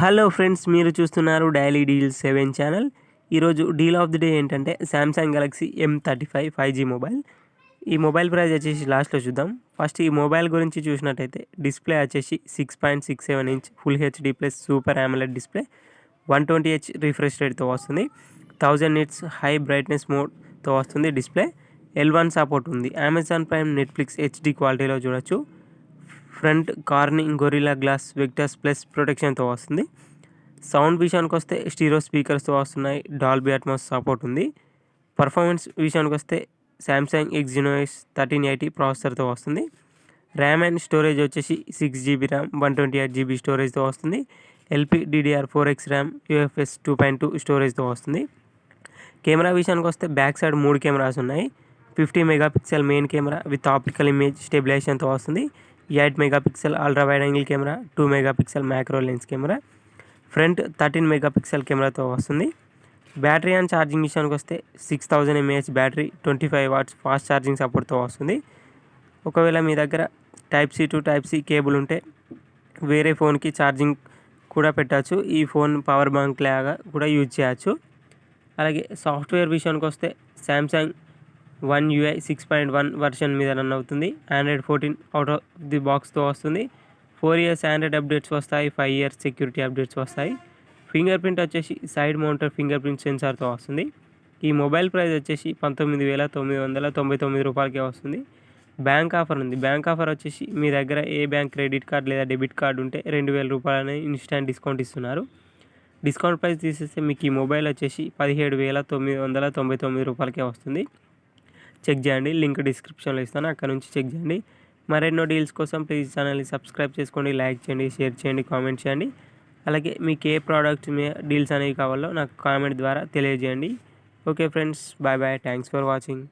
Hello friends, మీరు చూస్తున్నారు daily deals 7 channel. ఈరోజు డీల్ ఆఫ్ ది డే ఏంటంటే Samsung Galaxy M35 5G mobile. ఈ మొబైల్ ప్రైస్ వచ్చేసి లాస్ట్లో చూద్దాం. ఫస్ట్ ఈ మొబైల్ గురించి చూసినట్టయితే డిస్ప్లే వచ్చేసి 6.67 inch full HD plus super AMOLED display, 120Hz refresh రేట్తో వస్తుంది. 1000 నిట్స్ హై బ్రైట్నెస్ మోడ్తో వస్తుంది. డిస్ప్లే L1 సపోర్ట్ ఉంది. అమెజాన్ ప్రైమ్, నెట్ఫ్లిక్స్ HD క్వాలిటీలో చూడొచ్చు. Front Corning Gorilla glass Victus plus ప్రొటెక్షన్తో వస్తుంది. సౌండ్ విషయానికి వస్తే స్టీరియో స్పీకర్స్తో వస్తున్నాయి. డాల్బీ అట్మాస్ సపోర్ట్ ఉంది. పర్ఫార్మెన్స్ విషయానికి వస్తే సామ్సంగ్ Exynos 1380 ప్రాసెసర్తో వస్తుంది. ర్యామ్ అండ్ స్టోరేజ్ వచ్చేసి 6GB ర్యామ్, 128GB స్టోరేజ్తో వస్తుంది. LPDDR4X ర్యామ్, UFS 2.2 స్టోరేజ్తో వస్తుంది. కెమెరా విషయానికి వస్తే బ్యాక్ సైడ్ 3 కెమెరాస్ ఉన్నాయి. 50 megapixel main camera with optical image స్టెబిలైజేషన్తో వస్తుంది. 8 megapixel ultra wide angle camera, 2 megapixel macro lens camera, front 13 megapixel కెమెరాతో వస్తుంది. బ్యాటరీ అండ్ ఛార్జింగ్ విషయానికి వస్తే 6000 mAh battery, 25 watts fast charging సపోర్ట్తో వస్తుంది. ఒకవేళ మీ దగ్గర Type-C to Type-C కేబుల్ ఉంటే వేరే ఫోన్కి ఛార్జింగ్ కూడా పెట్టచ్చు. ఈ ఫోన్ పవర్ బ్యాంక్ లాగా కూడా యూజ్ చేయొచ్చు. అలాగే సాఫ్ట్వేర్ విషయానికి వస్తే సామ్సంగ్ One UI 6.1 వర్షన్ మీద రన్ అవుతుంది. Android 14 అవుట్ ఆఫ్ ది బాక్స్తో వస్తుంది. 4 years ఆండ్రాయిడ్ అప్డేట్స్ వస్తాయి. 5 years సెక్యూరిటీ అప్డేట్స్ వస్తాయి. ఫింగర్ ప్రింట్ వచ్చేసి సైడ్ మౌంటర్ ఫింగర్ ప్రింట్ సెన్సార్తో వస్తుంది. ఈ మొబైల్ ప్రైస్ వచ్చేసి 19,999 రూపాయలకే వస్తుంది. బ్యాంక్ ఆఫర్ ఉంది. బ్యాంక్ ఆఫర్ వచ్చేసి మీ దగ్గర ఏ బ్యాంక్ క్రెడిట్ కార్డ్ లేదా డెబిట్ కార్డు ఉంటే 2,000 రూపాయలని ఇన్స్టాంట్ డిస్కౌంట్ ఇస్తున్నారు. డిస్కౌంట్ ప్రైస్ తీసేస్తే మీకు ఈ మొబైల్ వచ్చేసి 17,999 రూపాయలకే వస్తుంది. చెక్ చేయండి. లింక్ డిస్క్రిప్షన్లో ఇస్తాను, అక్కడ నుంచి చెక్ చేయండి. మరెన్నో డీల్స్ కోసం ప్లీజ్ ఛానల్ని సబ్స్క్రైబ్ చేసుకోండి, లైక్ చేయండి, షేర్ చేయండి, కామెంట్ చేయండి. అలాగే మీకు ఏ ప్రోడక్ట్స్ మీద డీల్స్ అనేవి కావాలో నాకు కామెంట్ ద్వారా తెలియజేయండి. Okay friends, bye bye. Thanks for watching.